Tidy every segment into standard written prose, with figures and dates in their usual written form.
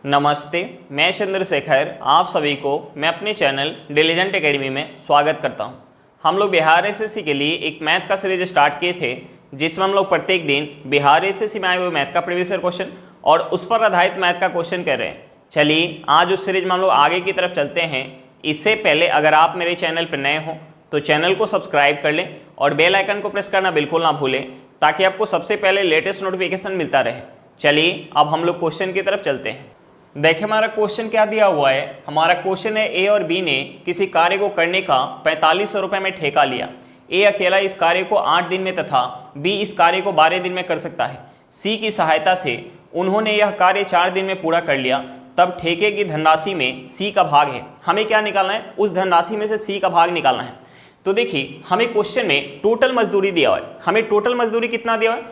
नमस्ते, मैं चंद्रशेखर आप सभी को मैं अपने चैनल डिलीजेंट एकेडमी में स्वागत करता हूं। हम लोग बिहार एसएससी के लिए एक मैथ का सीरीज स्टार्ट किए थे, जिसमें हम लोग प्रत्येक दिन बिहार एसएससी में आए हुए मैथ का प्रीवियस ईयर क्वेश्चन और उस पर आधारित मैथ का क्वेश्चन कर रहे हैं। चलिए आज उस सीरीज में हम लोग आगे की तरफ चलते हैं। इससे पहले अगर आप मेरे चैनल पर नए हों तो चैनल को सब्सक्राइब कर लें और बेल आइकन को प्रेस करना बिल्कुल ना भूलें, ताकि आपको सबसे पहले लेटेस्ट नोटिफिकेशन मिलता रहे। चलिए अब हम लोग क्वेश्चन की तरफ चलते हैं। देखिए हमारा क्वेश्चन क्या दिया हुआ है। हमारा क्वेश्चन है ए और बी ने किसी कार्य को करने का 4500 रुपये में ठेका लिया। ए अकेला इस कार्य को 8 दिन में तथा बी इस कार्य को 12 दिन में कर सकता है। सी की सहायता से उन्होंने यह कार्य 4 दिन में पूरा कर लिया, तब ठेके की धनराशि में सी का भाग है। हमें क्या निकालना है? उस धनराशि में से सी का भाग निकालना है। तो देखिए हमें क्वेश्चन में टोटल मजदूरी दिया हुआ है। हमें टोटल मजदूरी कितना दिया हुआ है?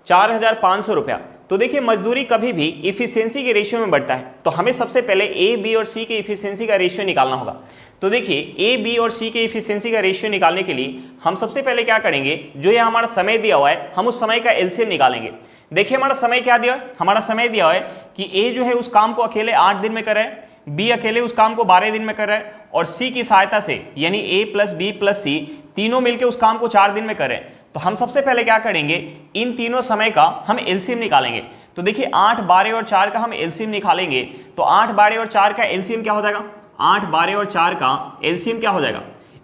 4500 रुपया। तो देखिए मजदूरी कभी भी इफिशियंसी के रेशियो में बढ़ता है, तो हमें सबसे पहले ए बी और सी के इफिशियंसी का रेशियो निकालना होगा। तो देखिए ए बी और सी के इफिशियंसी का रेशियो निकालने के लिए हम सबसे पहले क्या करेंगे, जो ये हमारा समय दिया हुआ है हम उस समय का एलसीएम निकालेंगे। देखिए हमारा समय क्या दिया है? हमारा समय दिया हुआ है कि ए जो है उस काम को अकेले 8 दिन में कर रहा है, बी अकेले उस काम को 12 दिन में कर रहा है और सी की सहायता से यानी ए प्लस बी प्लस सी तीनों मिलकर उस काम को 4 दिन में कर रहे हैं। तो हम सबसे पहले क्या करेंगे, इन तीनों समय का हम एलसीएम निकालेंगे। तो देखिए 8, 12 और 4 का हम एलसीएम निकालेंगे। तो 8, 12 और 4 का एलसीएम क्या हो जाएगा? 8, 12 और 4 का एलसीएम क्या हो जाएगा?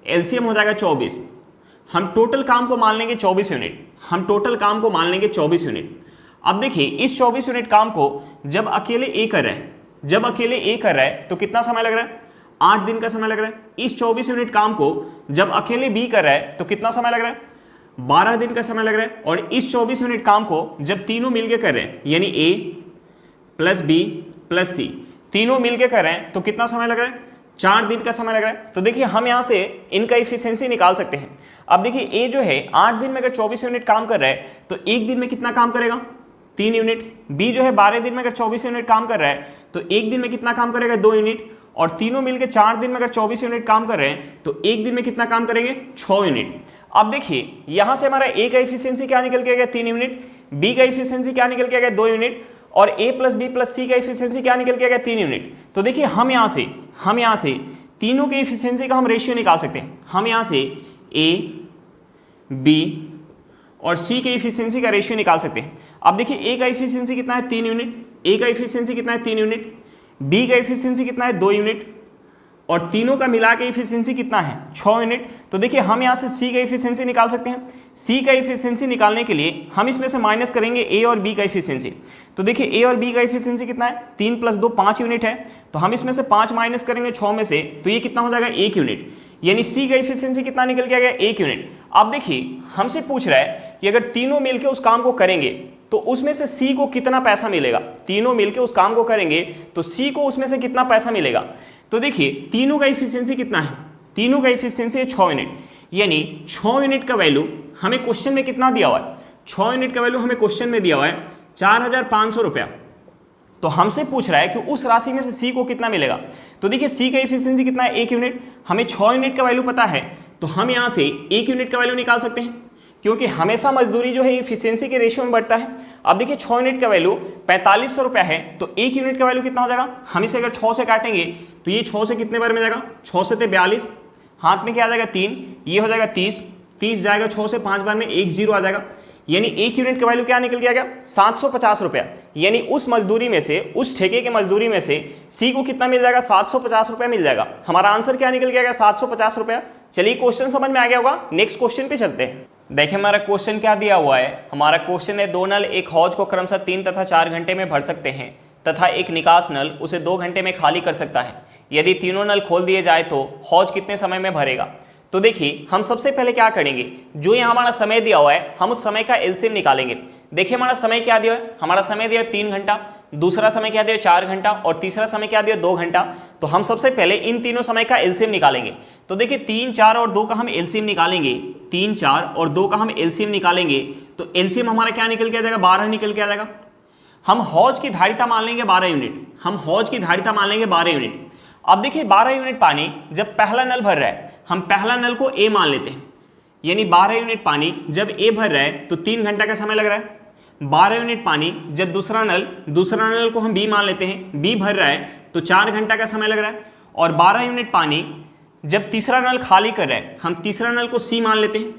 एलसीएम हो जाएगा 24। हम टोटल काम को मान लेंगे 24 यूनिट। हम टोटल काम को मान लेंगे 24 यूनिट। अब देखिए इस 24 यूनिट काम को जब अकेले ए कर रहा है, जब अकेले ए कर रहा है तो कितना समय लग रहा है? 8 दिन का समय लग रहा है। इस 24 यूनिट काम को जब अकेले बी कर रहा है तो कितना समय लग रहा है? 12 दिन का समय लग रहा है। और इस 24 यूनिट काम को जब तीनों मिलके कर रहे हैं यानी ए प्लस बी प्लस सी तीनों मिलके कर रहे हैं तो कितना समय लग रहा है? 4 दिन का समय लग रहा है। तो देखिए हम यहाँ से इनका इफिशियंसी निकाल सकते हैं। अब देखिए ए जो है 8 दिन में अगर 24 यूनिट काम कर रहा है तो एक दिन में कितना काम करेगा? 3 यूनिट। बी जो है 12 दिन में अगर 24 यूनिट काम कर रहा है तो एक दिन में कितना काम करेगा? 2 यूनिट। और तीनों मिलकर 4 दिन में अगर 24 यूनिट काम कर रहे हैं तो एक दिन में कितना काम करेंगे? 6 यूनिट। अब देखिए यहां से हमारा ए का इफिशियंसी क्या निकल के आ गया? 3 यूनिट। बी का इफिशियंसी क्या निकल के आ गया? 2 यूनिट। और ए प्लस बी प्लस सी का इफिशियंसी क्या निकल के आ गया? 3 यूनिट। तो देखिए हम यहां से तीनों के इफिशियंसी का हम रेशियो निकाल सकते हैं। हम यहां से ए बी और सी के इफिशियंसी का रेशियो निकाल सकते हैं। अब देखिए ए का इफिशियंसी कितना है? 3 यूनिट। ए का इफिशियंसी कितना है? 3 यूनिट। बी का इफिशियंसी कितना है? 2 यूनिट। और तीनों का मिला के इफिशियंसी कितना है? 6 यूनिट। तो देखिए हम यहाँ से सी का इफिशियंसी निकाल सकते हैं। सी का इफिशियंसी निकालने के लिए हम इसमें से माइनस करेंगे ए और बी का इफिशियंसी। तो देखिए ए और बी का इफिशियंसी कितना है? 3 + 2 5 यूनिट है। तो हम इसमें से 5 माइनस करेंगे 6 में से, तो ये कितना हो जाएगा? 1 यूनिट। यानी सी का इफिशियंसी कितना निकल के आ गया? 1 यूनिट। अब देखिए हमसे पूछ रहा है कि अगर तीनों मिलकर उस काम को करेंगे तो उसमें से सी को कितना पैसा मिलेगा? तीनों मिलकर उस काम को करेंगे तो सी को उसमें से कितना पैसा मिलेगा? तो देखिए तीनों का इफिशियंसी कितना है? तीनों का इफिशियंसी है 6 यूनिट। यानी 6 यूनिट का वैल्यू हमें क्वेश्चन में कितना दिया हुआ है? 6 यूनिट का वैल्यू हमें क्वेश्चन में दिया हुआ है 4500 रुपया। तो हमसे पूछ रहा है कि उस राशि में से सी को कितना मिलेगा। तो देखिए सी का इफिशियंसी कितना है? 1 यूनिट। हमें 6 यूनिट का वैल्यू पता है तो हम यहाँ से 1 यूनिट का वैल्यू निकाल सकते हैं, क्योंकि हमेशा मजदूरी जो है इफिशियंसी के रेशियो में बढ़ता है। अब देखिए 6 यूनिट का वैल्यू 4500 रुपया है, तो 1 यूनिट का वैल्यू कितना हो जाएगा? हम इसे अगर 6 से काटेंगे तो ये 6 से कितने बार में जाएगा? 6 से 42, हाथ में क्या आ जाएगा? 3, ये हो जाएगा 30, 30 जाएगा 6 से 5 बार में, 1 0 आ जाएगा। यानी 1 यूनिट का वैल्यू क्या निकल के आ गया? 750 रुपया। यानी उस मजदूरी में से, उस ठेके के मजदूरी में से सी को कितना मिल जाएगा? 750 रुपया मिल जाएगा। हमारा आंसर क्या निकल के आ गया? 750 रुपया। चलिए क्वेश्चन समझ में आ गया होगा। नेक्स्ट क्वेश्चन पे चलते हैं। देखिए हमारा क्वेश्चन क्या दिया हुआ है। हमारा क्वेश्चन है 2 नल एक हौज को क्रमशः 3 तथा 4 घंटे में भर सकते हैं तथा एक निकास नल उसे 2 घंटे में खाली कर सकता है। यदि तीनों नल खोल दिए जाए तो हौज कितने समय में भरेगा? तो देखिए हम सबसे पहले क्या करेंगे, जो ये हमारा समय दिया हुआ है हम उस समय का एलसीएम निकालेंगे। देखिए हमारा समय क्या दिया है? हमारा समय दिया है 3 घंटा, दूसरा समय क्या दिया? 4 घंटा और तीसरा समय क्या दिया? 2 घंटा। तो हम सबसे पहले इन तीनों समय का एलसीएम निकालेंगे। तो देखिए 3, 4 और 2 का हम एलसीएम निकालेंगे। 3, 4 और 2 का हम एलसीएम निकालेंगे तो एलसीएम हमारा क्या निकल के आ जाएगा? 12 निकल के आ जाएगा। हम हौज की धारिता मान लेंगे 12 यूनिट। हम हौज की धारिता मान लेंगे 12 यूनिट। अब देखिए 12 यूनिट पानी जब पहला नल भर रहा है, हम पहला नल को ए मान लेते हैं। यानी 12 यूनिट पानी जब ए भर रहा है तो 3 घंटा का समय लग रहा है। 12 यूनिट पानी जब दूसरा नल को हम B मान लेते हैं, B भर रहा है तो 4 घंटा का समय लग रहा है। और 12 यूनिट पानी जब तीसरा नल खाली कर रहा है, हम तीसरा नल को C मान लेते हैं,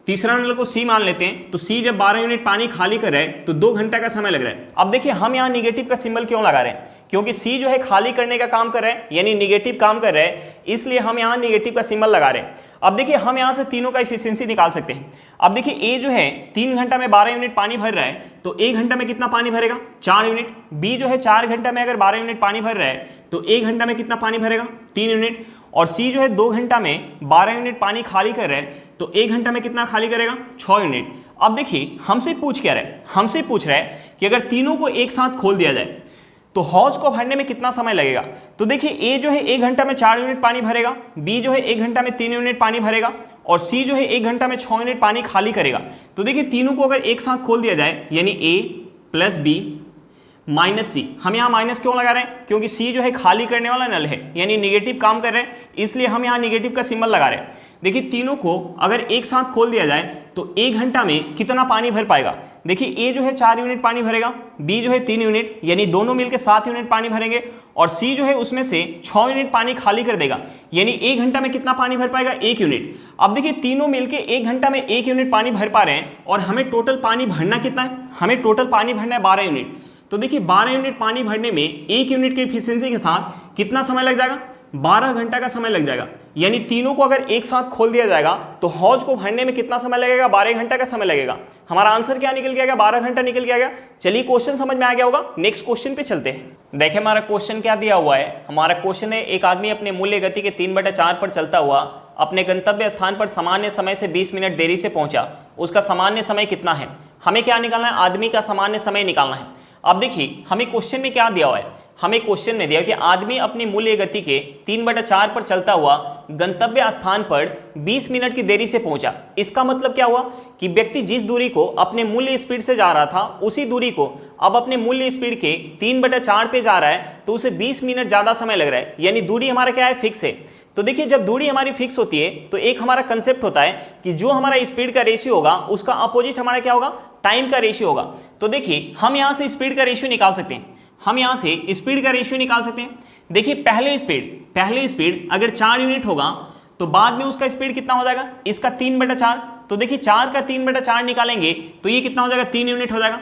तीसरा नल को C मान लेते हैं, तो C जब 12 यूनिट पानी खाली कर रहा है तो 2 घंटा का समय लग रहा है। अब देखिए हम यहाँ निगेटिव का सिंबल क्यों लगा रहे हैं, क्योंकि C जो है खाली करने का काम कर रहा है, यानी निगेटिव काम कर रहा है, इसलिए हम यहाँ निगेटिव का सिंबल लगा रहे हैं। अब देखिए हम यहाँ से तीनों का इफिशियंसी निकाल सकते हैं। अब देखिए A जो है 3 घंटा में 12 यूनिट पानी भर रहा है, तो 1 घंटा में कितना पानी भरेगा, 4 यूनिट। B जो है 4 घंटा में अगर 12 यूनिट पानी भर रहा है तो 1 घंटा में कितना पानी भरेगा, 3 यूनिट। और C जो है 2 घंटा में 12 यूनिट पानी खाली कर रहा है, तो 1 घंटा में कितना खाली करेगा, 6 यूनिट। अब देखिए हमसे पूछ क्या रहा है, हमसे पूछ रहा है कि अगर तीनों को एक साथ खोल दिया जाए तो हौज को भरने में कितना समय लगेगा। तो देखिए A जो है 1 घंटा में 4 यूनिट पानी भरेगा, B जो है 1 घंटा में 3 यूनिट पानी भरेगा, और C जो है 1 घंटा में 6 यूनिट पानी खाली करेगा। तो देखिए तीनों को अगर एक साथ खोल दिया जाए, यानी A plus B minus C, हम यहाँ माइनस क्यों लगा रहे हैं, क्योंकि C जो है खाली करने वाला नल है, यानी निगेटिव काम कर रहे हैं, इसलिए हम यहाँ निगेटिव का सिंबल लगा रहे हैं। देखिए तीनों को अगर एक साथ खोल दिया जाए तो 1 घंटा में कितना पानी भर पाएगा। देखिए A जो है 4 यूनिट पानी भरेगा, B जो है 3 यूनिट, यानी दोनों मिलकर 7 यूनिट पानी भरेंगे, और C जो है उसमें से 6 यूनिट पानी खाली कर देगा, यानी 1 घंटा में कितना पानी भर पाएगा, 1 यूनिट। अब देखिए तीनों मिलकर 1 घंटा में 1 यूनिट पानी भर पा रहे हैं, और हमें टोटल पानी भरना कितना है, हमें टोटल पानी भरना है 12 यूनिट। तो देखिए 12 यूनिट पानी भरने में 1 यूनिट की एफिशिएंसी के साथ कितना समय लग जाएगा, 12 घंटा का समय लग जाएगा। यानी तीनों को अगर एक साथ खोल दिया जाएगा तो हौज को भरने में कितना समय लगेगा, 12 घंटा का समय लगेगा। हमारा आंसर क्या निकल के आ गया, 12 घंटा निकल के आ गया। चलिए क्वेश्चन समझ में आ गया होगा, नेक्स्ट क्वेश्चन पे चलते हैं। देखिए हमारा क्वेश्चन क्या दिया हुआ है, हमारा क्वेश्चन है एक आदमी अपने मूल्य गति के 3/4 पर चलता हुआ अपने गंतव्य स्थान पर सामान्य समय से 20 मिनट देरी से पहुंचा, उसका सामान्य समय कितना है। हमें क्या निकालना है, आदमी का सामान्य समय निकालना है। अब देखिए हमें क्वेश्चन में क्या दिया हुआ है, हमें क्वेश्चन में दिया कि आदमी अपनी मूल्य गति के 3/4 पर चलता हुआ गंतव्य स्थान पर 20 मिनट की देरी से पहुंचा। इसका मतलब क्या हुआ कि व्यक्ति जिस दूरी को अपने मूल्य स्पीड से जा रहा था उसी दूरी को अब अपने मूल्य स्पीड के 3/4 पे जा रहा है, तो उसे 20 मिनट ज़्यादा समय लग रहा है, यानी दूरी हमारा क्या है, फिक्स है। तो देखिए जब दूरी हमारी फिक्स होती है तो एक हमारा कंसेप्ट होता है कि जो हमारा स्पीड का रेशियो होगा उसका अपोजिट हमारा क्या होगा, टाइम का रेशियो होगा। तो देखिए हम यहाँ से स्पीड का रेशियो निकाल सकते हैं, हम यहाँ से स्पीड का रेशियो निकाल सकते हैं। देखिए पहले स्पीड अगर 4 यूनिट होगा तो बाद में उसका स्पीड कितना हो जाएगा, इसका 3/4। तो देखिए 4 का 3/4 निकालेंगे तो ये कितना हो जाएगा, 3 यूनिट हो जाएगा।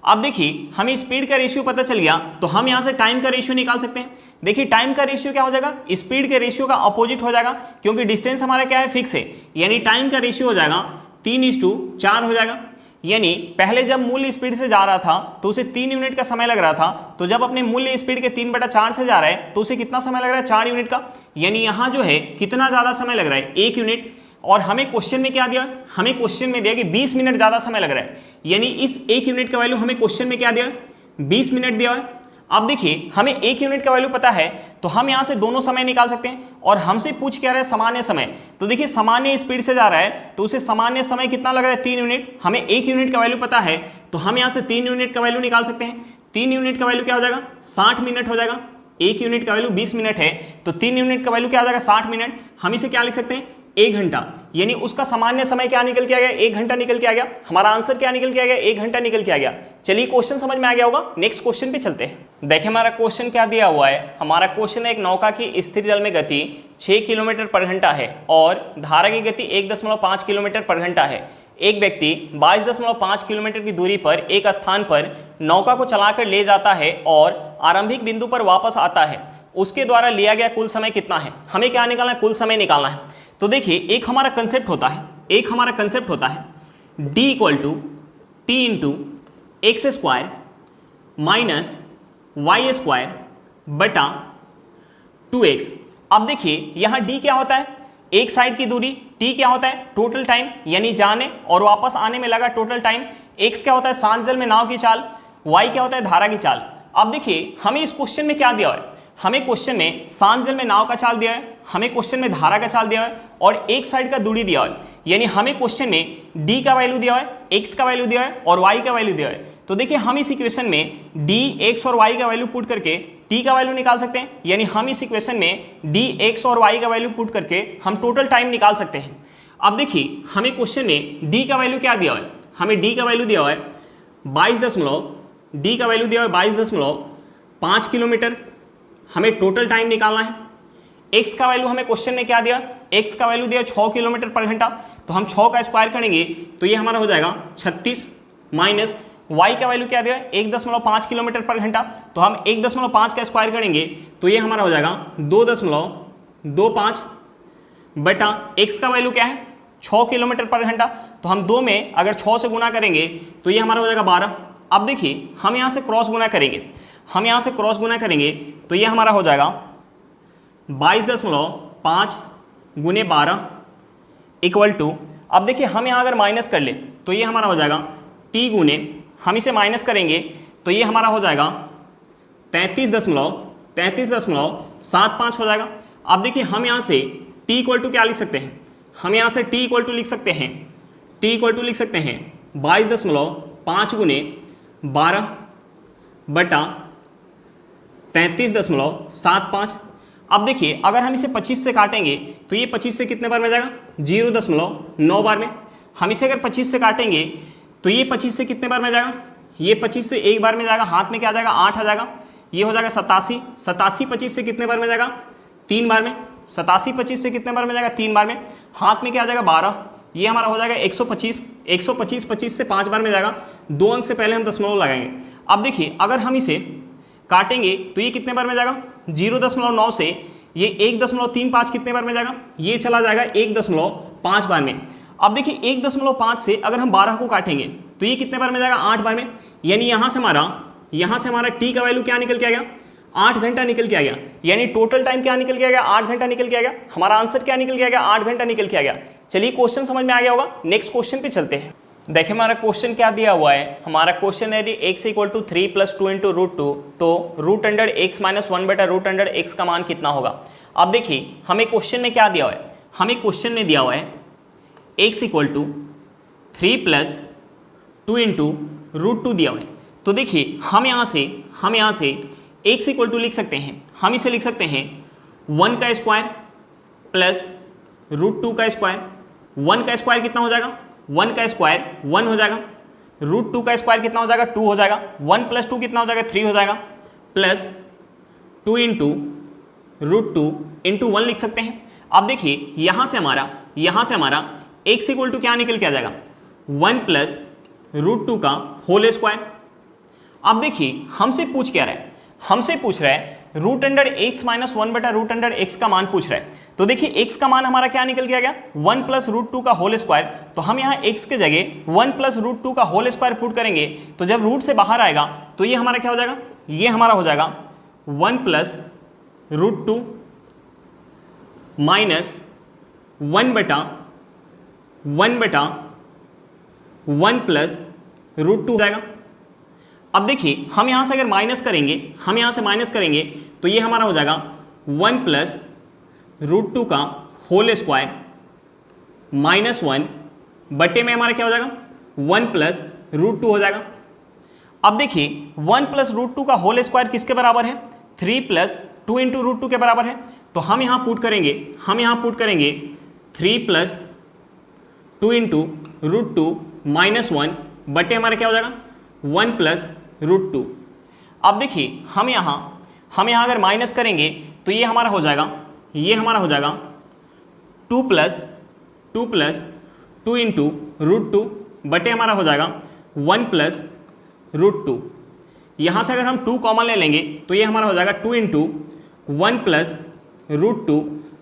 अब देखिए हमें स्पीड का रेशियो पता चल गया तो हम यहाँ से टाइम का रेशियो निकाल सकते हैं। देखिए टाइम का रेशियो क्या हो जाएगा, स्पीड के रेशियो का अपोजिट हो जाएगा, क्योंकि डिस्टेंस हमारा क्या है, फिक्स है, यानी टाइम का रेशियो हो जाएगा 3:4 हो जाएगा। यानी पहले जब मूल्य स्पीड से जा रहा था तो उसे 3 यूनिट का समय लग रहा था, तो जब अपने मूल्य स्पीड के 3/4 से जा रहा है तो उसे कितना समय लग रहा है, 4 यूनिट का। यानी यहाँ जो है कितना ज़्यादा समय लग रहा है, 1 यूनिट। और हमें क्वेश्चन में क्या दिया, हमें क्वेश्चन में दिया कि 20 मिनट ज़्यादा समय लग रहा है, यानी इस 1 यूनिट का वैल्यू हमें क्वेश्चन में क्या दिया, 20 मिनट दिया है। अब देखिए हमें 1 यूनिट का वैल्यू पता है तो हम यहाँ से दोनों समय निकाल सकते हैं, और हमसे पूछ क्या रहा है, सामान्य समय। तो देखिए सामान्य स्पीड से जा रहा है तो उसे सामान्य समय कितना लग रहा है, 3 यूनिट। हमें 1 यूनिट का वैल्यू पता है तो हम यहाँ से 3 यूनिट का वैल्यू निकाल सकते हैं। 3 यूनिट का वैल्यू क्या हो जाएगा, 60 मिनट हो जाएगा। 1 यूनिट का वैल्यू 20 मिनट है तो 3 यूनिट का वैल्यू क्या हो जाएगा, 60 मिनट। हम इसे क्या लिख सकते हैं, 1 घंटा। यानी उसका सामान्य समय क्या निकल के आ गया, 1 घंटा निकल के आ गया। हमारा आंसर क्या निकल के आ गया, 1 घंटा निकल के आ गया। चलिए क्वेश्चन समझ में आ गया होगा, नेक्स्ट क्वेश्चन पे चलते हैं। देखिए हमारा क्वेश्चन क्या दिया हुआ है, हमारा क्वेश्चन है एक नौका की स्थिर जल में गति 6 किलोमीटर पर घंटा है और धारा की गति 1.5 किलोमीटर पर घंटा है। एक व्यक्ति 22.5 किलोमीटर की दूरी पर एक स्थान पर नौका को चलाकर ले जाता है और आरंभिक बिंदु पर वापस आता है, उसके द्वारा लिया गया कुल समय कितना है। हमें क्या निकालना है, कुल समय निकालना है। तो देखिए एक हमारा कंसेप्ट होता है, d = t × x² minus y² बटा 2x। अब देखिए यहाँ d क्या होता है, एक साइड की दूरी, t क्या होता है, टोटल टाइम, यानी जाने और वापस आने में लगा टोटल टाइम, x क्या होता है, शांत जल में नाव की चाल, y क्या होता है, धारा की चाल। अब देखिए हमें इस क्वेश्चन में क्या दिया है, हमें क्वेश्चन में शांत जल में नाव का चाल दिया है, हमें क्वेश्चन में धारा का चाल दिया है और एक साइड का दूरी दिया है। यानी हमें क्वेश्चन में d का वैल्यू दिया है, x का वैल्यू दिया है और y का वैल्यू दिया है। तो देखिए हम इस इक्वेशन में d, x और y का वैल्यू पुट करके t का वैल्यू निकाल सकते हैं। यानी हम इस इक्वेशन में d, x और y का वैल्यू पुट करके हम टोटल टाइम निकाल सकते हैं। अब देखिए हमें क्वेश्चन में d का वैल्यू क्या दिया है, हमें d का वैल्यू दिया है डी का वैल्यू दिया हुआ 22.5 किलोमीटर, हमें टोटल टाइम निकालना है। एक्स का वैल्यू हमें क्वेश्चन ने क्या दिया, एक्स का वैल्यू दिया 6 किलोमीटर पर घंटा, तो हम 6 का स्क्वायर करेंगे तो ये हमारा हो जाएगा 36, माइनस वाई का वैल्यू क्या दिया 1.5 किलोमीटर पर घंटा, तो हम 1.5 का स्क्वायर करेंगे तो ये हमारा हो जाएगा 2.25 बटा एक्स का वैल्यू क्या है 6 किलोमीटर पर घंटा, तो हम 2 में अगर 6 से गुना करेंगे तो ये हमारा हो जाएगा 12। अब देखिए हम यहाँ से क्रॉस गुना करेंगे, तो ये हमारा हो जाएगा 22.5 गुने 12 इक्वल टू, अब देखिए हम यहाँ अगर माइनस कर ले तो ये हमारा हो जाएगा टी गुने, हम इसे माइनस करेंगे तो ये हमारा हो जाएगा 33.75 हो जाएगा। अब देखिए हम यहाँ से t इक्वल टू क्या लिख सकते हैं, हम यहाँ से t इक्वल टू लिख सकते हैं 22.5 गुने 12 बटा 33.75। अब देखिए अगर हम इसे 25 से काटेंगे तो ये 25 से कितने बार में जाएगा 0.9 बार में। हम इसे अगर 25 से काटेंगे तो ये 25 से कितने बार में जाएगा, ये 25 से एक बार में जाएगा, हाथ में क्या आ जाएगा 8 आ जाएगा, ये हो जाएगा 87। 25 से कितने बार में जाएगा 3 बार में, 25 से कितने बार में जाएगा 3 बार में, हाथ में क्या आ जाएगा 12, ये हमारा हो जाएगा 125। 25 से 5 बार में जाएगा, 2 अंक से पहले हम दशमलव लगाएंगे। अब देखिए अगर हम इसे काटेंगे तो ये कितने बार में जाएगा 0.9 से ये 1.35 कितने बार में जाएगा, ये चला जाएगा 1.5 बार में। अब देखिए 1.5 से अगर हम 12 को काटेंगे तो ये कितने बार में जाएगा 8 बार में, यानी यहाँ से हमारा टी का वैल्यू क्या निकल के आ गया 8 घंटा निकल के आ गया, यानी टोटल टाइम क्या निकल के आ गया 8 घंटा निकल के आ गया। हमारा आंसर क्या निकल के आ गया 8 घंटा निकल के आ गया। चलिए क्वेश्चन समझ में आ गया होगा, नेक्स्ट क्वेश्चन पे चलते हैं। देखिए हमारा क्वेश्चन क्या दिया हुआ है, हमारा क्वेश्चन है यदि x इक्वल टू 3 + 2 × √2 तो √x - 1 बटा √x का मान कितना होगा। अब देखिए हमें क्वेश्चन ने क्या दिया हुआ है, हमें क्वेश्चन ने दिया हुआ है x इक्वल टू 3 + 2 × √2 दिया हुआ है। तो देखिए हम यहाँ से x इक्वल टू लिख सकते हैं, हम इसे लिख सकते हैं 1 का स्क्वायर प्लस √2 का स्क्वायर। 1 का स्क्वायर कितना हो जाएगा, 1 का स्क्वायर 1 हो जाएगा, √2 का स्क्वायर कितना हो जाएगा 2 हो जाएगा, 1 + 2 कितना हो जाएगा 3 हो जाएगा, प्लस 2 × √2 × 1 लिख सकते हैं। अब देखिए यहाँ से हमारा x इक्वल टू क्या निकल के आ जाएगा 1 + √2 का होल स्क्वायर। अब देखिए हमसे पूछ क्या रहा है, हमसे पूछ रहा है √x - 1 बटा √x का मान पूछ रहा है। तो देखिए x का मान हमारा क्या निकल के आ गया 1 + √2 का होल स्क्वायर। तो हम यहाँ x के जगह 1 + √2 का होल स्क्वायर पुट करेंगे तो जब रूट से बाहर आएगा तो ये हमारा क्या हो जाएगा, ये हमारा हो जाएगा 1 + √2 माइनस 1 बटा 1 + √2 हो जाएगा। अब देखिए हम यहाँ से अगर माइनस करेंगे, तो ये हमारा हो जाएगा 1 + √2 का होल स्क्वायर माइनस 1 बटे में हमारा क्या हो जाएगा 1 + √2 हो जाएगा। अब देखिए 1 + √2 का होल स्क्वायर किसके बराबर है 3 + 2 × √2 के बराबर है। तो हम यहाँ पुट करेंगे 3 + 2 × √2 माइनस 1 बटे हमारा क्या हो जाएगा 1 + √2। अब देखिए हम यहाँ अगर माइनस करेंगे तो ये हमारा हो जाएगा 2 + 2 × √2 बटे हमारा हो जाएगा 1 + √2। यहाँ से अगर हम 2 कॉमन ले लेंगे तो ये हमारा हो जाएगा 2 × 1 + √2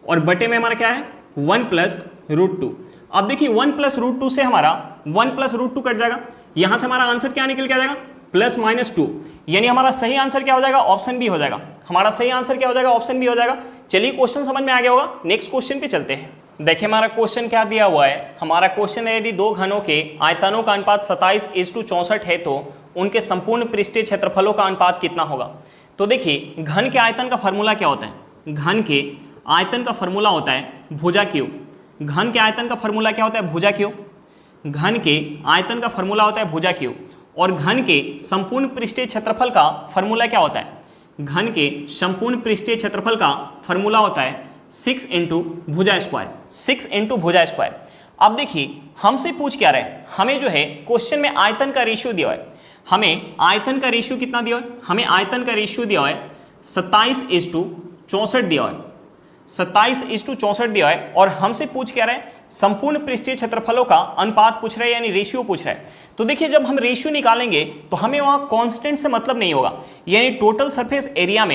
और बटे में हमारा क्या है 1 + √2। अब देखिए 1 + √2 से हमारा 1 + √2 कट जाएगा, यहाँ से हमारा आंसर क्या निकल के आ जाएगा +-2, यानी हमारा सही आंसर क्या हो जाएगा ऑप्शन बी हो जाएगा। हमारा सही आंसर क्या हो जाएगा ऑप्शन बी हो जाएगा। चलिए क्वेश्चन समझ में आ गया होगा, नेक्स्ट क्वेश्चन पे चलते हैं। देखिए हमारा क्वेश्चन क्या दिया हुआ है, हमारा क्वेश्चन है यदि दो घनों के आयतनों का अनुपात 27:64 है तो उनके संपूर्ण पृष्ठीय क्षेत्रफलों का अनुपात कितना होगा। तो देखिए घन के आयतन का फॉर्मूला क्या होता है, घन के आयतन का फॉर्मूला होता है भुजा क्यू। घन के आयतन का फॉर्मूला क्या होता है भुजा क्यू, घन के आयतन का फॉर्मूला होता है भुजा क्यू। और घन के संपूर्ण पृष्ठीय क्षेत्रफल का फॉर्मूला क्या होता है, घन के संपूर्ण पृष्ठीय क्षेत्रफल का फॉर्मूला होता है 6 × भुजा स्क्वायर, 6 × भुजा स्क्वायर। अब देखिए हमसे पूछ क्या रहा है, हमें जो है क्वेश्चन में आयतन का रेशियो दिया हुआ है। हमें आयतन का रेशियो कितना दिया है, हमें आयतन का रेशियो दिया है 27:64 दिया है, 27:64 दिया है। और हमसे पूछ क्या रहा है, संपूर्ण पृष्ठीय क्षेत्रफलों का अनुपात पूछ रहा है, यानी रेशियो पूछ रहा है। तो देखिए जब हम रेशियो निकालेंगे तो हमें वहां कांस्टेंट से मतलब नहीं होगा, यानी टोटल सरफेस एरिया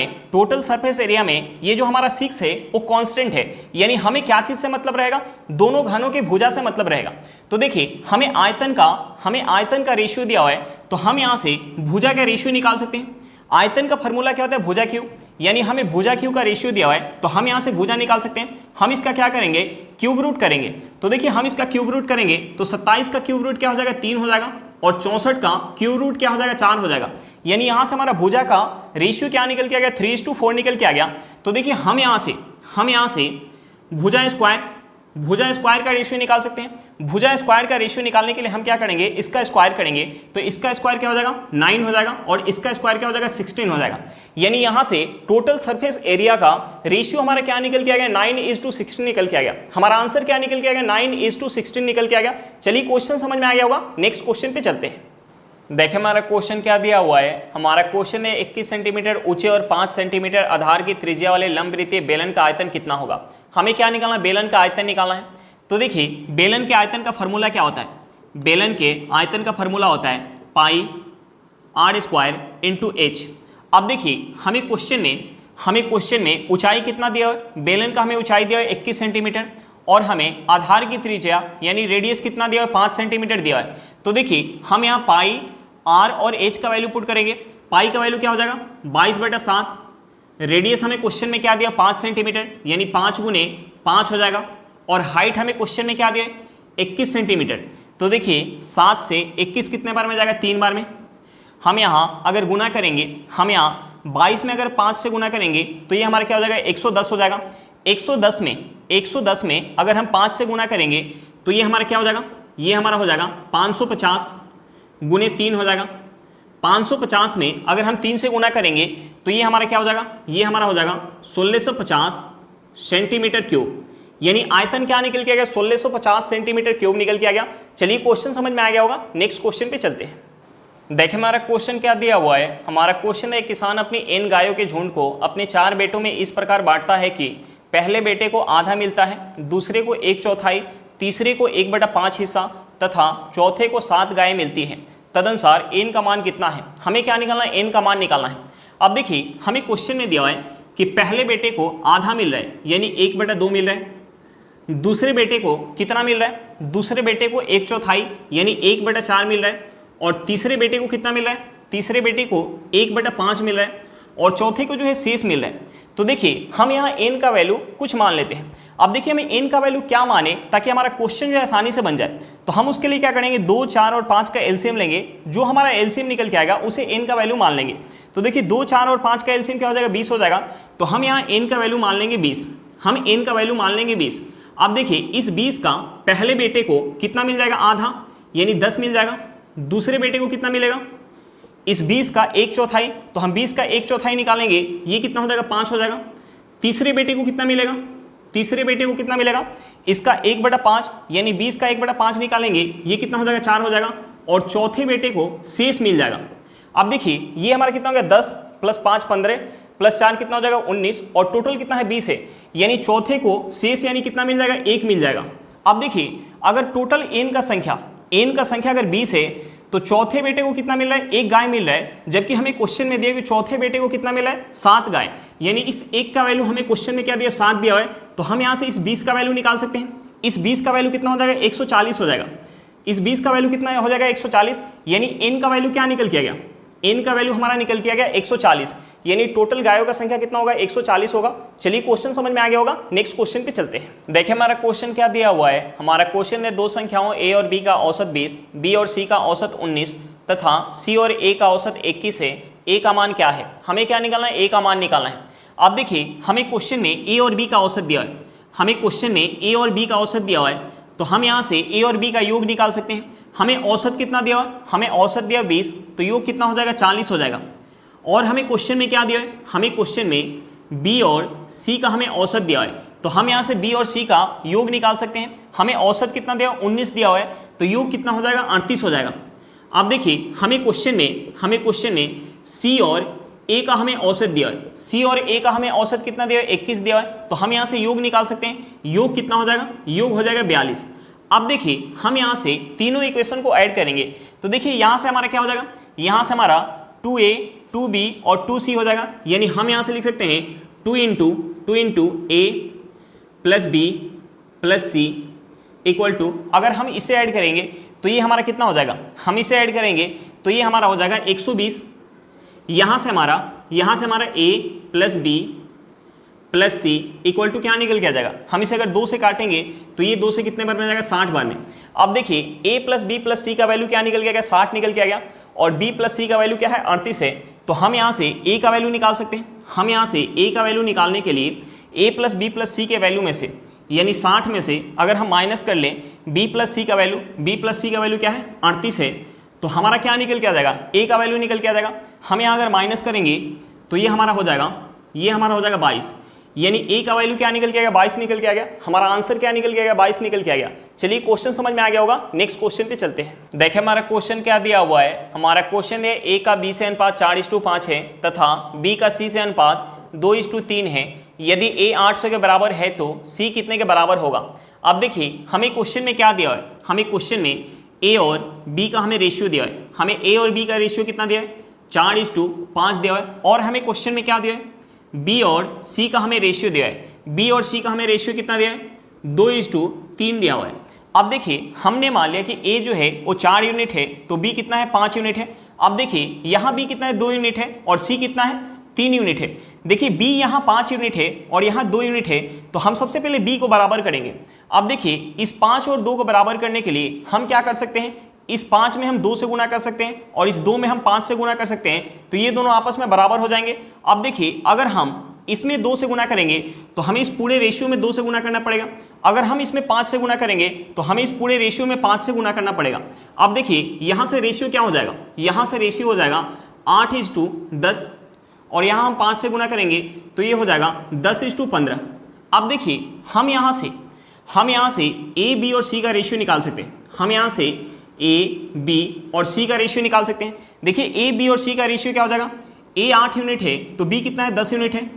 में ये जो हमारा 6 है वो कांस्टेंट है, यानी हमें क्या चीज से मतलब रहेगा, दोनों घनों के भुजा से मतलब रहेगा। तो देखिए हमें आयतन का रेशियो दिया हुआ है, तो हम यहां से भुजा का रेशियो निकाल सकते हैं। आयतन का फॉर्मूला क्या होता है, भुजा क्यू, यानी हमें भुजा क्यू का रेशियो दिया हुआ है, तो हम यहां से भुजा निकाल सकते हैं। हम इसका क्या करेंगे, क्यूब रूट करेंगे। तो देखिए हम इसका क्यूब रूट करेंगे तो 27 का क्यूब रूट क्या हो जाएगा, 3 हो जाएगा, और 64 का क्यूब रूट क्या हो जाएगा, 4 हो जाएगा। यानी यहां से हमारा भुजा का रेशियो क्या निकल के आ गया, 3:4 निकल के आ गया। तो देखिए हम यहां से भुजा स्क्वायर का रेशियो निकाल सकते हैं। भुजा स्क्वायर का रेशियो निकालने के लिए हम क्या करेंगे, इसका स्क्वायर करेंगे, तो इसका स्क्वायर क्या हो जाएगा, 9 हो जाएगा, और इसका स्क्वायर क्या हो जाएगा, 16 हो जाएगा। यानी यहां से टोटल सरफेस एरिया का रेशियो हमारा क्या निकल के आ गया, 9:16 निकल के आ गया। हमारा आंसर क्या निकल के आ गया, 9:16 निकल के आ गया। चलिए क्वेश्चन समझ में आ गया होगा, नेक्स्ट क्वेश्चन पे चलते हैं। देखिए हमारा क्वेश्चन क्या दिया हुआ है, हमारा क्वेश्चन है 21 सेंटीमीटर ऊंचे और 5 सेंटीमीटर आधार की त्रिज्या वाले लंबवृत्तीय बेलन का आयतन कितना होगा। हमें क्या निकालना है, बेलन का आयतन निकालना है। तो देखिए बेलन के आयतन का फॉर्मूला क्या होता है, बेलन के आयतन का फॉर्मूला होता है पाई r स्क्वायर इंटू एच। अब देखिए हमें क्वेश्चन में ऊंचाई कितना दिया है, बेलन का हमें ऊंचाई दिया है 21 सेंटीमीटर, और हमें आधार की त्रिज्या यानी रेडियस कितना दिया है, 5 सेंटीमीटर दिया है। तो देखिए हम यहाँ पाई r और h का वैल्यू पुट करेंगे। पाई का वैल्यू क्या हो जाएगा, 22/7। रेडियस हमें क्वेश्चन में क्या दिया, 5 सेंटीमीटर, यानी 5 गुने 5 हो जाएगा। और हाइट हमें क्वेश्चन में क्या दिया, 21 सेंटीमीटर। तो देखिए 7 से 21 कितने बार में जाएगा, 3 बार में। हम यहाँ अगर गुना करेंगे, हम यहाँ 22 में अगर 5 से गुना करेंगे तो ये हमारा क्या हो जाएगा, 110 हो जाएगा। 110 में अगर हम 5 से गुना करेंगे तो ये हमारा क्या हो जाएगा, ये हमारा हो जाएगा 550 गुने 3 हो जाएगा। 550 में अगर हम 3 से गुना करेंगे तो ये हमारा क्या हो जाएगा, ये हमारा हो जाएगा 1650 सेंटीमीटर क्यूब। यानी आयतन क्या निकल के आ गया, 1650 सेंटीमीटर क्यूब निकल के आ गया। चलिए क्वेश्चन समझ में आ गया होगा, नेक्स्ट क्वेश्चन पे चलते हैं। देखिए हमारा क्वेश्चन क्या दिया हुआ है, हमारा क्वेश्चन है किसान अपनी n गायों के झुंड को अपने 4 बेटों में इस प्रकार बांटता है कि पहले बेटे को आधा मिलता है, दूसरे को 1/4, तीसरे को 1/5 हिस्सा तथा चौथे को 7 गायें मिलती हैं। तदनुसार n का मान कितना है। हमें क्या निकालना है, n का मान निकालना है। अब देखिए हमें क्वेश्चन में दिया हुआ है कि पहले बेटे को आधा मिल रहा है, यानी 1/2 मिल रहा है। दूसरे बेटे को कितना मिल रहा है, दूसरे बेटे को 1/4 यानी 1/4 मिल रहा है। और तीसरे बेटे को कितना मिल रहा है, तीसरे बेटे को 1/5 मिल रहा है, और चौथे को जो है शेष मिल रहा है। तो देखिए हम यहाँ n का वैल्यू कुछ मान लेते हैं। अब देखिए हमें n का वैल्यू क्या माने ताकि हमारा क्वेश्चन जो है आसानी से बन जाए। तो हम उसके लिए क्या करेंगे, 2, 4 और 5 का एलसीएम लेंगे, जो हमारा एलसीएम निकल के आएगा उसे n का वैल्यू मान लेंगे। तो देखिए 2, 4 और 5 का एलसीएम क्या हो जाएगा, 20 हो जाएगा। तो हम यहाँ n का वैल्यू मान लेंगे 20, हम n का वैल्यू मान लेंगे 20। अब देखिए इस 20 का पहले बेटे को कितना मिल जाएगा, आधा, यानी 10 मिल जाएगा। दूसरे बेटे को कितना मिलेगा, इस 20 का 1/4, तो हम 20 का 1/4 निकालेंगे, ये कितना हो जाएगा, 5 हो जाएगा। तीसरे बेटे को कितना मिलेगा, तीसरे बेटे को कितना मिलेगा, इसका 1/5 यानी 20 का 1/5 निकालेंगे, ये कितना हो जाएगा, 4 हो जाएगा। और चौथे बेटे को शेष मिल जाएगा। अब देखिए ये हमारा कितना हो गया, 10 + 5 15 + 4 कितना हो जाएगा, 19, और टोटल कितना है, 20 है। यानी चौथे को शेष यानी कितना मिल जाएगा, 1 मिल जाएगा। अब देखिए अगर टोटल n का संख्या अगर 20 है तो चौथे बेटे को कितना मिल रहा है, 1 गाय मिल रहा है। जबकि हमें क्वेश्चन में दिया कि चौथे बेटे को कितना मिला है, 7 गाय। यानी इस 1 का वैल्यू हमें क्वेश्चन में क्या दिया, 7 दिया हुआ है। तो हम यहाँ से इस 20 का वैल्यू निकाल सकते हैं। इस 20 का वैल्यू कितना हो जाएगा, 140 हो जाएगा। इस 20 का वैल्यू कितना हो जाएगा, 140। यानी n का वैल्यू क्या निकल के आ गया, n का वैल्यू हमारा निकल के आ गया 140। यानी टोटल गायों का संख्या कितना होगा, 140 होगा। चलिए क्वेश्चन समझ में आ गया होगा, नेक्स्ट क्वेश्चन पे चलते हैं। देखिए हमारा क्वेश्चन क्या दिया हुआ है, हमारा क्वेश्चन है 2 संख्याओं a और b का औसत 20, b और c का औसत 19 तथा c और a का औसत 21 है। a का मान क्या है। हमें क्या निकालना है, a का मान निकालना है। अब देखिए हमें क्वेश्चन में a और b का औसत दिया है, हमें क्वेश्चन में a और b का औसत दिया हुआ है। तो हम यहाँ से a और b का योग निकाल सकते हैं। हमें औसत कितना दिया हुआ है, हमें औसत दिया 20, तो योग कितना हो जाएगा, 40 हो जाएगा। और हमें क्वेश्चन में क्या दिया है, हमें क्वेश्चन में b और c का हमें औसत दिया है। तो हम यहाँ से b और c का योग निकाल सकते हैं। हमें औसत कितना दिया, 19 दिया हुआ है, तो योग कितना हो जाएगा, 38 हो जाएगा। आप देखिए हमें क्वेश्चन में सी और ए का हमें औसत दिया है, सी और ए का हमें औसत कितना दिया है, 21 दिया है। तो हम यहाँ से योग निकाल सकते हैं, योग कितना हो जाएगा, योग हो जाएगा 42। अब देखिए हम यहाँ से तीनों इक्वेशन को ऐड करेंगे, तो देखिए यहाँ से हमारा क्या हो जाएगा, यहाँ से हमारा 2a 2b और 2c हो जाएगा। यानी हम यहाँ से लिख सकते हैं 2 into a plus b plus c equal to, अगर हम इसे ऐड करेंगे तो ये हमारा कितना हो जाएगा, हम इसे ऐड करेंगे तो ये हमारा हो जाएगा 120। यहाँ से हमारा a plus b plus c equal to क्या निकल के आ जाएगा, हम इसे अगर 2 से काटेंगे तो ये 2 से कितने बार में आ जाएगा, 60 बार में। अब देखिए a प्लस बी प्लस सी का वैल्यू क्या निकल के आ गया, 60 निकल के आ गया, और b प्लस सी का वैल्यू क्या है, 38 है। तो हम यहाँ से a का वैल्यू निकाल सकते हैं। हम यहाँ से a का वैल्यू निकालने के लिए a प्लस बी प्लस सी के वैल्यू में से, यानी 60 में से अगर हम माइनस कर लें b प्लस सी का वैल्यू क्या है, 38 है, तो हमारा क्या निकल के आ जाएगा, a का वैल्यू निकल के आ जाएगा। हम यहाँ अगर माइनस करेंगे तो ये हमारा हो जाएगा 22, यानी a का वैल्यू क्या निकल के आ गया, 22 निकल के आ गया। हमारा आंसर क्या निकल के आ गया, 22 निकल के आ गया। चलिए क्वेश्चन समझ में आ गया होगा, नेक्स्ट क्वेश्चन पे चलते हैं। देखिए हमारा क्वेश्चन क्या दिया हुआ है, हमारा क्वेश्चन है a का b से अनुपात 4:5 है तथा b का c से अनुपात 2:3 है। यदि a 800 के बराबर है तो c कितने के बराबर होगा। अब देखिए हमें क्वेश्चन में क्या दिया है, हमें क्वेश्चन में a और b का हमें रेशियो दिया है। हमें a और b का रेशियो कितना दिया है, 4:5 दिया है। और हमें क्वेश्चन में क्या दिया है, b और c का हमें रेशियो दिया है। b और c का हमें रेशियो कितना दिया है, 2:3 दिया हुआ है। अब देखिए हमने मान लिया कि a जो है वो 4 यूनिट है तो b कितना है, 5 यूनिट है। अब देखिए यहाँ b कितना है, 2 यूनिट है, और c कितना है, 3 यूनिट है। देखिए b यहाँ 5 यूनिट है और यहाँ 2 यूनिट है, तो हम सबसे पहले b को बराबर करेंगे। अब देखिए इस 5 और 2 को बराबर करने के लिए हम क्या कर सकते हैं, इस 5 में हम 2 से गुणा कर सकते हैं और इस 2 में हम 5 से गुणा कर सकते हैं, तो ये दोनों आपस में बराबर हो जाएंगे। अब देखिए अगर हम इसमें 2 से गुणा करेंगे तो हमें इस पूरे रेशियो में 2 से गुणा करना पड़ेगा। अगर हम इसमें 5 से गुणा करेंगे तो हमें इस पूरे रेशियो में 5 से गुणा करना पड़ेगा। अब देखिए यहाँ से रेशियो क्या हो जाएगा, यहाँ से रेशियो हो जाएगा 8:10, और यहाँ हम 5 से गुणा करेंगे तो ये हो जाएगा 10:15। अब देखिए हम यहाँ से a b और c का रेशियो निकाल सकते हैं। हम यहाँ से a b और c का रेशियो निकाल सकते हैं। देखिए a b और c का रेशियो क्या हो जाएगा, a 8 यूनिट है तो b कितना है, 10 यूनिट है।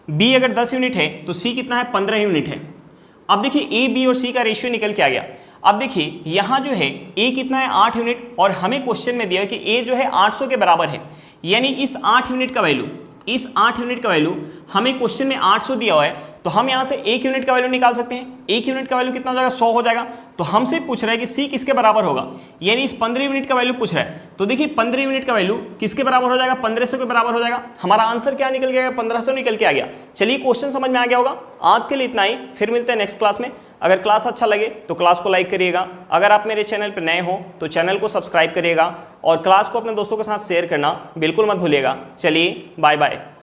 b अगर 10 यूनिट है तो c कितना है, 15 यूनिट है। अब देखिए a b और c का रेशियो निकल के आ गया। अब देखिए यहाँ जो है a कितना है, 8 यूनिट, और हमें क्वेश्चन में दिया है कि a जो है 800 के बराबर है। यानी इस 8 यूनिट का वैल्यू हमें क्वेश्चन में 800 दिया हुआ है, तो हम यहाँ से 1 यूनिट का वैल्यू निकाल सकते हैं। 1 यूनिट का वैल्यू कितना हो जाएगा, 100 हो जाएगा। तो हमसे पूछ रहा है कि c किसके बराबर होगा, यानी इस 15 यूनिट का वैल्यू पूछ रहा है। तो देखिए 15 यूनिट का वैल्यू किसके बराबर हो जाएगा, 1500 के बराबर हो जाएगा। हमारा आंसर क्या निकल गया, 1500 निकल के आ गया। चलिए क्वेश्चन समझ में आ गया होगा। आज के लिए इतना ही, फिर मिलते हैं नेक्स्ट क्लास में। अगर क्लास अच्छा लगे तो क्लास को लाइक करिएगा। अगर आप मेरे चैनल पर नए हो तो चैनल को सब्सक्राइब करिएगा, और क्लास को अपने दोस्तों के साथ शेयर करना बिल्कुल मत भूलिएगा। चलिए बाय बाय।